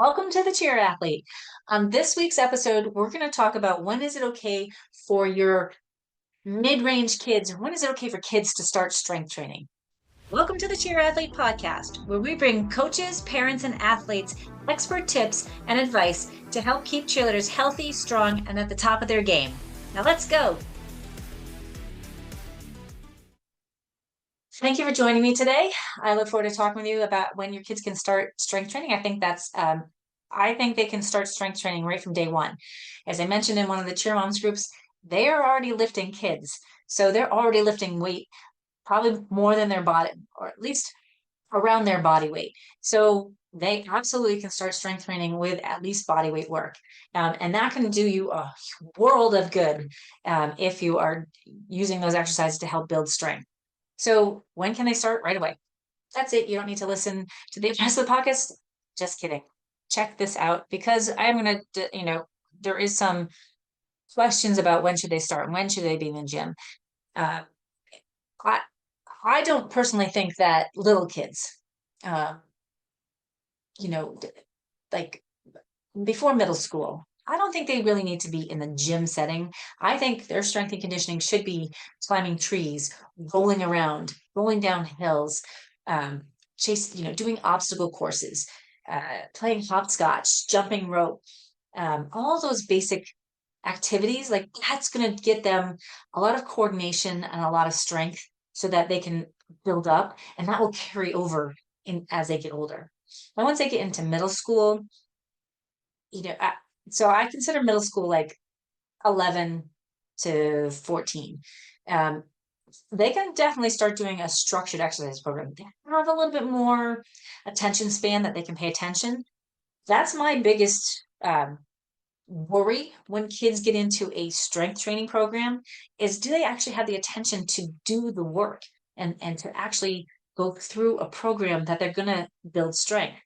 Welcome to the Cheer Athlete. On this week's episode, we're going to talk about when is it okay for your mid-range kids, when is it okay for kids to start strength training? Welcome to the Cheer Athlete podcast, where we bring coaches, parents, and athletes expert tips and advice to help keep cheerleaders healthy, strong, and at the top of their game. Now let's go. Thank you for joining me today. I look forward to talking with you about when your kids can start strength training. I think they can start strength training right from day one. As I mentioned in one of the cheer moms groups, they are already lifting kids. So they're already lifting weight, probably more than their body, or at least around their body weight. So they absolutely can start strength training with at least body weight work. And that can do you a world of good if you are using those exercises to help build strength. So when can they start? Right away. That's it. You don't need to listen to the rest of the podcast. Just kidding. Check this out because I'm going to, there is some questions about when should they start? When should they be in the gym? Uh, I, I don't personally think that little kids, uh, you know, like before middle school, I don't think they really need to be in the gym setting. I think their strength and conditioning should be climbing trees, rolling around, rolling down hills, um, doing obstacle courses, playing hopscotch, jumping rope, all those basic activities. Like that's going to get them a lot of coordination and a lot of strength so that they can build up, and that will carry over in as they get older. And once they get into middle school, you know, I, so I consider middle school like 11 to 14. Um, they can definitely start doing a structured exercise program. They have a little bit more attention span that they can pay attention. That's my biggest worry when kids get into a strength training program is do they actually have the attention to do the work and to actually go through a program that they're going to build strength?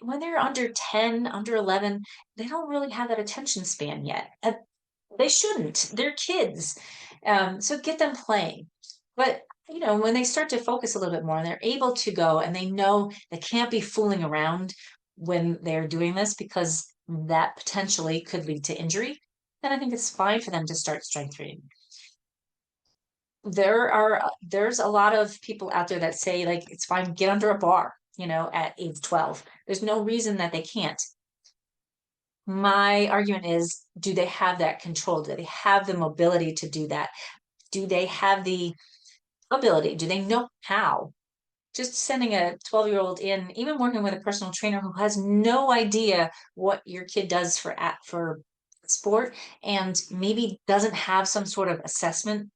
When they're under 10, under 11, they don't really have that attention span yet. They shouldn't. They're kids. So get them playing. But when they start to focus a little bit more and they're able to go and they know they can't be fooling around when they're doing this because that potentially could lead to injury, then I think it's fine for them to start strength training. There's a lot of people out there that say like it's fine, get under a bar, at age 12. There's no reason that they can't. My argument is, do they have that control? Do they have the mobility to do that? Do they have the ability? Do they know how? Just sending a 12-year-old in, even working with a personal trainer who has no idea what your kid does for sport and maybe doesn't have some sort of assessment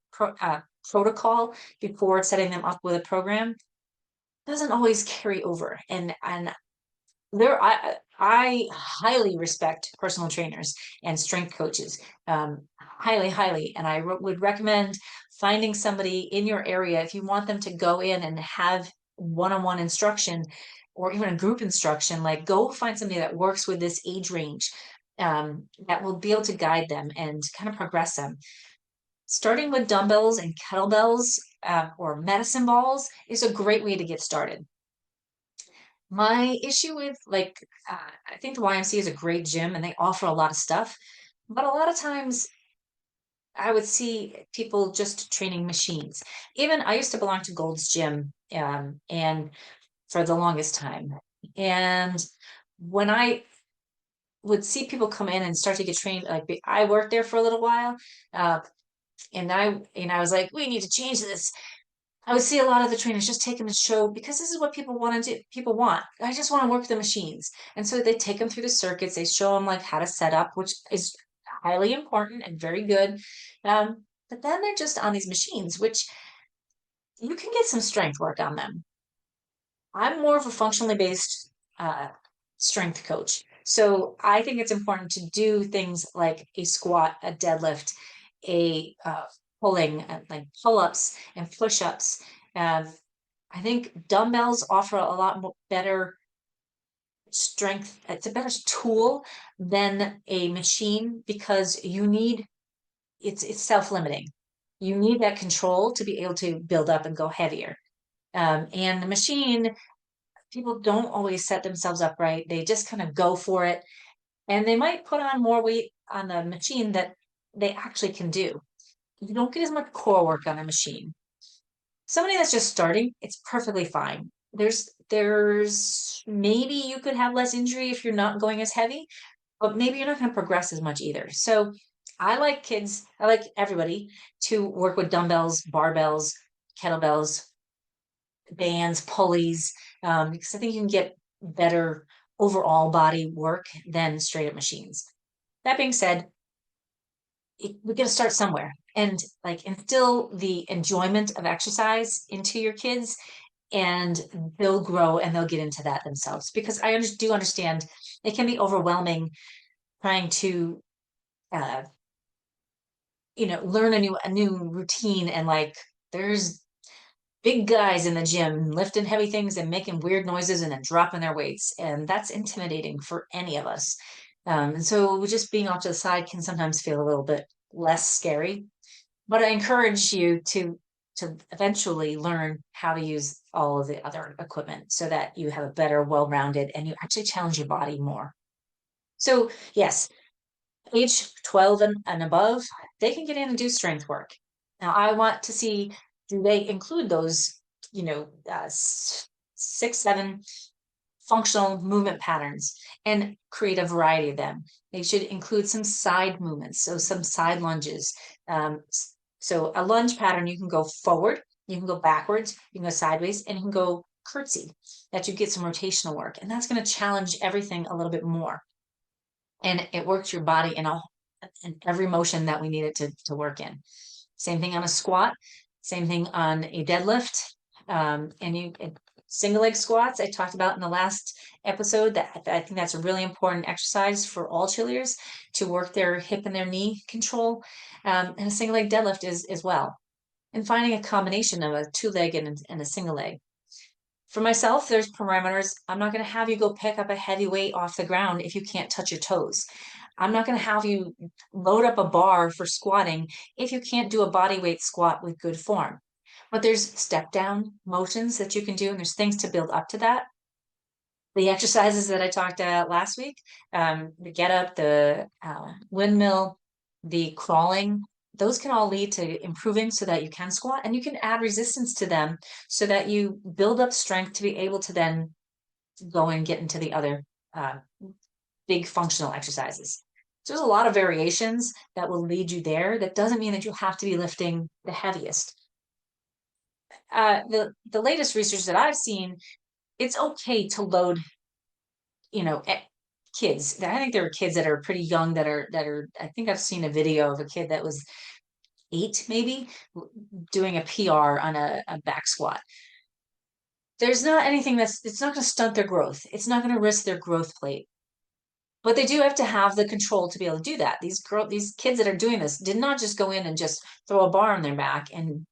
protocol before setting them up with a program doesn't always carry over. And I highly respect personal trainers and strength coaches, highly, highly. And would recommend finding somebody in your area if you want them to go in and have one-on-one instruction or even a group instruction. Like go find somebody that works with this age range, that will be able to guide them and kind of progress them. Starting with dumbbells and kettlebells, or medicine balls is a great way to get started. My issue with I think the YMCA is a great gym and they offer a lot of stuff, but a lot of times I would see people just training machines. Even I used to belong to Gold's Gym, and for the longest time. And when I would see people come in and start to get trained, like I worked there for a little while, uh, and I was like, we need to change this. I would see a lot of the trainers just take them to show because this is what people want to do. People want. I just want to work the machines. And so they take them through the circuits. They show them like how to set up, which is highly important and very good. But then they're just on these machines, which you can get some strength work on them. I'm more of a functionally based strength coach. So I think it's important to do things like a squat, a deadlift, a pulling, like pull-ups and push-ups. Um, I think dumbbells offer a lot more better strength. It's a better tool than a machine because it's self-limiting. You need that control to be able to build up and go heavier. And the machine people don't always set themselves up right. They just kind of go for it, and they might put on more weight on the machine that they actually can do. You don't get as much core work on a machine. Somebody that's just starting, it's perfectly fine. There's maybe you could have less injury if you're not going as heavy, but maybe you're not going to progress as much either. So I like everybody to work with dumbbells, barbells, kettlebells, bands, pulleys, because I think you can get better overall body work than straight up machines. That being said, we're going to start somewhere and like instill the enjoyment of exercise into your kids, and they'll grow and they'll get into that themselves, because do understand it can be overwhelming trying to uh, learn a new routine, and like there's big guys in the gym lifting heavy things and making weird noises and then dropping their weights, and that's intimidating for any of us. And so just being off to the side can sometimes feel a little bit less scary, but I encourage you to eventually learn how to use all of the other equipment so that you have a better, well-rounded, and you actually challenge your body more. So yes, age 12 and above, they can get in and do strength work. Now, I want to see, do they include those, 6, 7 functional movement patterns and create a variety of them. They should include some side movements, so some side lunges. So a lunge pattern, you can go forward, you can go backwards, you can go sideways, and you can go curtsy, that you get some rotational work. And that's going to challenge everything a little bit more. And it works your body in every motion that we need it to work in. Same thing on a squat, same thing on a deadlift. Single leg squats, I talked about in the last episode, that I think that's a really important exercise for all cheerleaders to work their hip and their knee control. And a single leg deadlift is as well. And finding a combination of a 2-leg and a single leg. For myself, there's parameters. I'm not going to have you go pick up a heavy weight off the ground if you can't touch your toes. I'm not going to have you load up a bar for squatting if you can't do a body weight squat with good form. But there's step down motions that you can do, and there's things to build up to that. The exercises that I talked about last week, the get up, the windmill, the crawling, those can all lead to improving so that you can squat, and you can add resistance to them so that you build up strength to be able to then go and get into the other big functional exercises. So there's a lot of variations that will lead you there. That doesn't mean that you have to be lifting the heaviest. The latest research that I've seen, it's okay to load, kids. I think there are kids that are pretty young that are, I think I've seen a video of a kid that was 8 maybe doing a PR on a back squat. There's not anything it's not going to stunt their growth. It's not going to risk their growth plate. But they do have to have the control to be able to do that. These kids that are doing this did not just go in and just throw a bar on their back and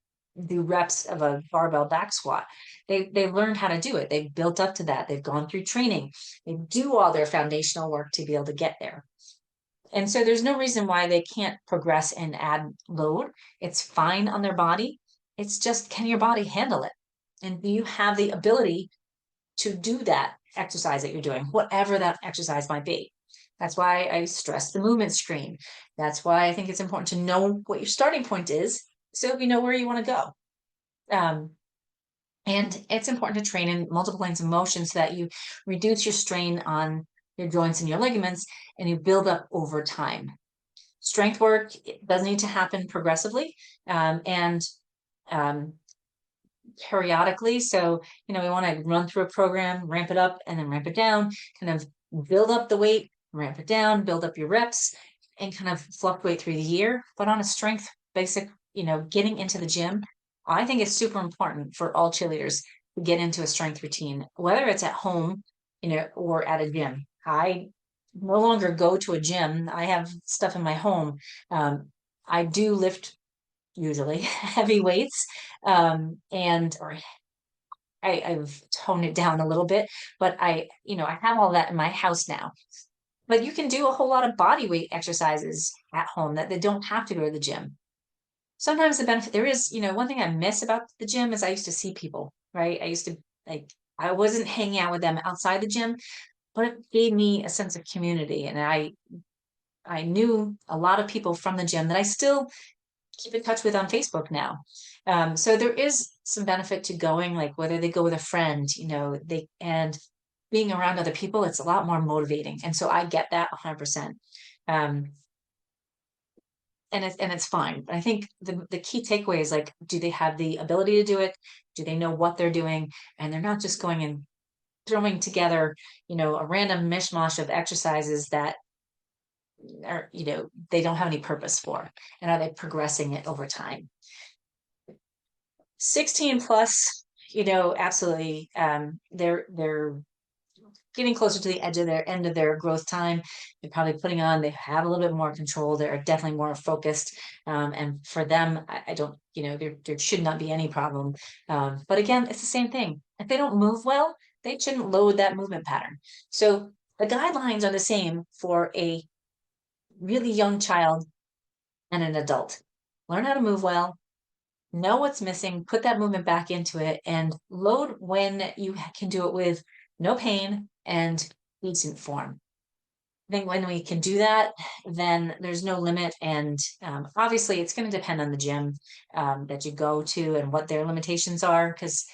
do reps of a barbell back squat. They learned how to do it. They've built up to that. They've gone through training. They do all their foundational work to be able to get there. And so there's no reason why they can't progress and add load. It's fine on their body. It's just, can your body handle it? And do you have the ability to do that exercise that you're doing, whatever that exercise might be? That's why I stress the movement screen. That's why I think it's important to know what your starting point is, so you know where you want to go. And it's important to train in multiple lanes of motion so that you reduce your strain on your joints and your ligaments, and you build up over time. Strength work does need to happen progressively and periodically. So, we want to run through a program, ramp it up and then ramp it down, kind of build up the weight, ramp it down, build up your reps, and kind of fluctuate through the year. But on a strength basic, getting into the gym, I think it's super important for all cheerleaders to get into a strength routine, whether it's at home, or at a gym. I no longer go to a gym. I have stuff in my home. I do lift usually heavy weights, or I've toned it down a little bit, but I have all that in my house now. But you can do a whole lot of body weight exercises at home that they don't have to go to the gym. Sometimes the benefit there is, one thing I miss about the gym is I used to see people, right? I used to I wasn't hanging out with them outside the gym, but it gave me a sense of community. And I knew a lot of people from the gym that I still keep in touch with on Facebook now. So there is some benefit to going, like whether they go with a friend, and being around other people, it's a lot more motivating. And so I get that 100%. Um, and it's fine. But I think the key takeaway is like, do they have the ability to do it? Do they know what they're doing? And they're not just going and throwing together, a random mishmash of exercises that are, they don't have any purpose for. And are they progressing it over time? 16 plus, absolutely. They're getting closer to the edge of their end of their growth time. They're probably they have a little bit more control. They're definitely more focused. And for them, I don't, there should not be any problem. But again, it's the same thing. If they don't move well, they shouldn't load that movement pattern. So the guidelines are the same for a really young child and an adult. Learn how to move well, know what's missing, put that movement back into it, and load when you can do it with no pain and decent form. I think when we can do that, then there's no limit. And obviously, it's going to depend on the gym that you go to and what their limitations are. Because,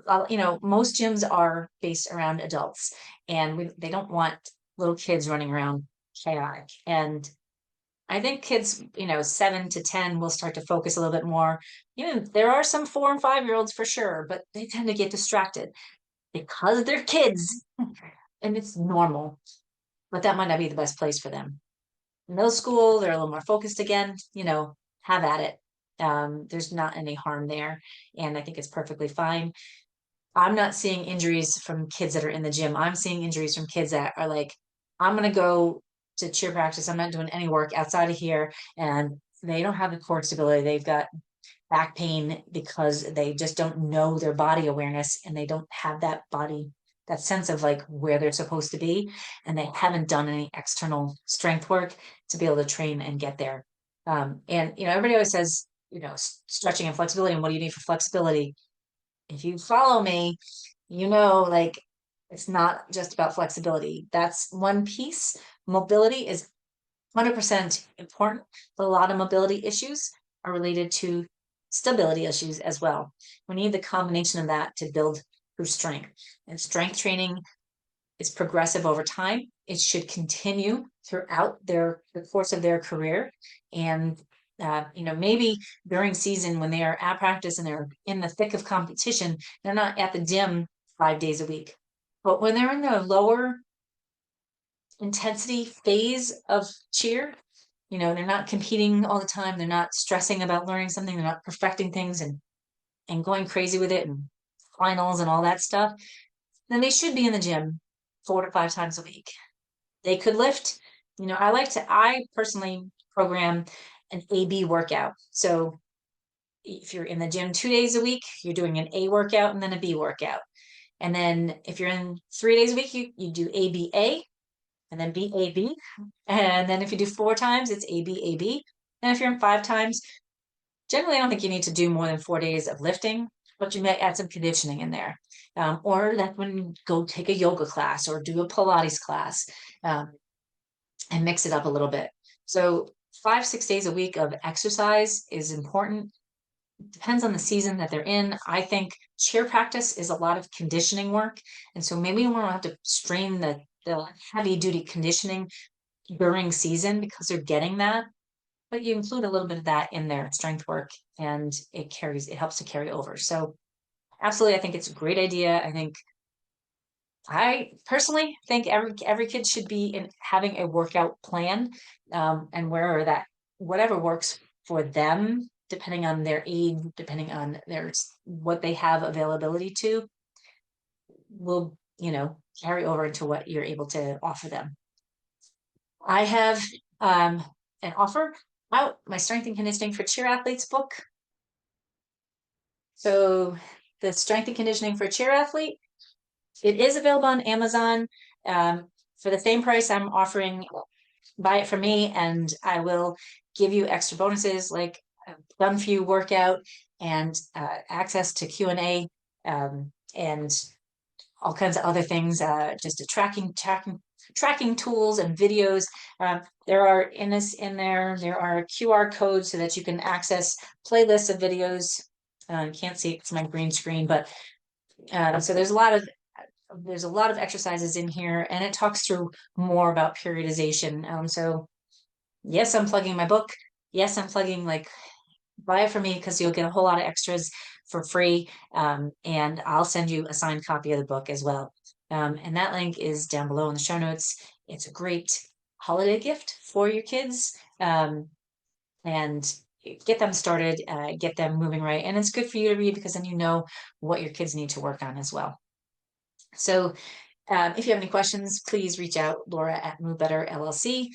most gyms are based around adults, and they don't want little kids running around chaotic. And I think kids, 7 to 10 will start to focus a little bit more. There are some 4 and 5 year olds for sure, but they tend to get distracted because they're kids and it's normal, but that might not be the best place for them. Middle school, they're a little more focused again, have at it. There's not any harm there. And I think it's perfectly fine. I'm not seeing injuries from kids that are in the gym. I'm seeing injuries from kids that are like, I'm going to go to cheer practice. I'm not doing any work outside of here. And they don't have the core stability. They've got back pain because they just don't know their body awareness and they don't have that sense of like where they're supposed to be. And they haven't done any external strength work to be able to train and get there. And, everybody always says, stretching and flexibility. And what do you need for flexibility? If you follow me, like it's not just about flexibility. That's one piece. Mobility is 100% important, but a lot of mobility issues are related to stability issues as well. We need the combination of that to build through strength. And strength training is progressive over time. It should continue throughout the course of their career. And maybe during season when they are at practice and they're in the thick of competition, they're not at the gym 5 days a week. But when they're in the lower intensity phase of cheer, they're not competing all the time. They're not stressing about learning something. They're not perfecting things and going crazy with it and finals and all that stuff. Then they should be in the gym 4 to 5 times a week. They could lift. I personally program an A-B workout. So if you're in the gym 2 days a week, you're doing an A workout and then a B workout. And then if you're in 3 days a week, you do ABA and then BAB. And then if you do 4 times, it's ABAB. And if you're in 5 times, generally I don't think you need to do more than 4 days of lifting, but you may add some conditioning in there. Or that's when you go take a yoga class or do a Pilates class and mix it up a little bit. So 5-6 days a week of exercise is important. Depends on the season that they're in. I think cheer practice is a lot of conditioning work. And so maybe we won't have to strain the heavy duty conditioning during season because they're getting that. But you include a little bit of that in their strength work and it helps to carry over. So absolutely, I think it's a great idea. I personally think every kid should be having a workout plan, and whatever works for them, depending on their age, depending on what they have availability to, will carry over into what you're able to offer them. I have an offer out, my strength and conditioning for cheer athletes book. So the strength and conditioning for a cheer athlete, it is available on Amazon. For the same price, I'm offering buy it from me and I will give you extra bonuses like a done for you workout and access to Q&A and all kinds of other things, just a tracking tools and videos. There are there are QR codes so that you can access playlists of videos. You can't see it, it's my green screen, but so there's a lot of exercises in here, and it talks through more about periodization. So yes, I'm plugging my book. Yes, I'm plugging, like, buy it for me because you'll get a whole lot of extras for free. And I'll send you a signed copy of the book as well. And that link is down below in the show notes. It's a great holiday gift for your kids. And get them started, get them moving right. And it's good for you to read because then you know what your kids need to work on as well. So if you have any questions, please reach out, Laura at Move Better LLC.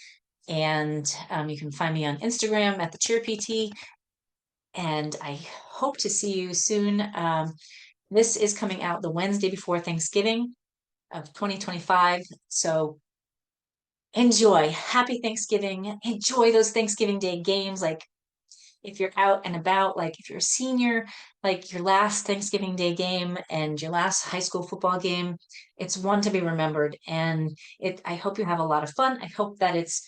And you can find me on Instagram at the Cheer PT. And I hope to see you soon. This is coming out the Wednesday before Thanksgiving of 2025. So enjoy. Happy Thanksgiving. Enjoy those Thanksgiving Day games. Like, if you're out and about, like if you're a senior, like your last Thanksgiving Day game and your last high school football game, it's one to be remembered. And I hope you have a lot of fun. I hope that it's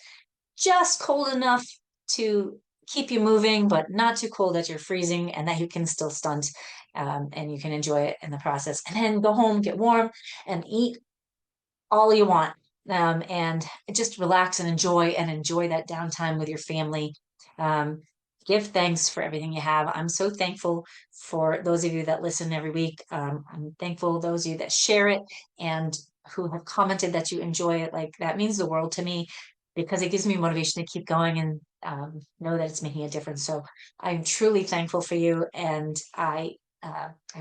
just cold enough to keep you moving, but not too cold that you're freezing, and that you can still stunt, and you can enjoy it in the process. And then go home, get warm, and eat all you want. And just relax and enjoy that downtime with your family. Give thanks for everything you have. I'm so thankful for those of you that listen every week. I'm thankful those of you that share it and who have commented that you enjoy it. Like, that means the world to me because it gives me motivation to keep going and know that it's making a difference. So I'm truly thankful for you, and I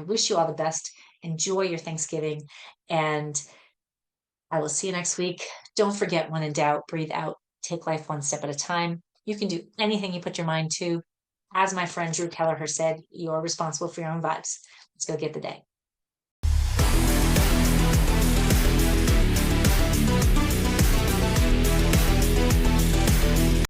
wish you all the best. Enjoy your Thanksgiving, and I will see you next week. Don't forget, when in doubt, breathe out. Take life one step at a time. You can do anything you put your mind to. As my friend Drew Kelleher said, you're responsible for your own vibes. Let's go get the day.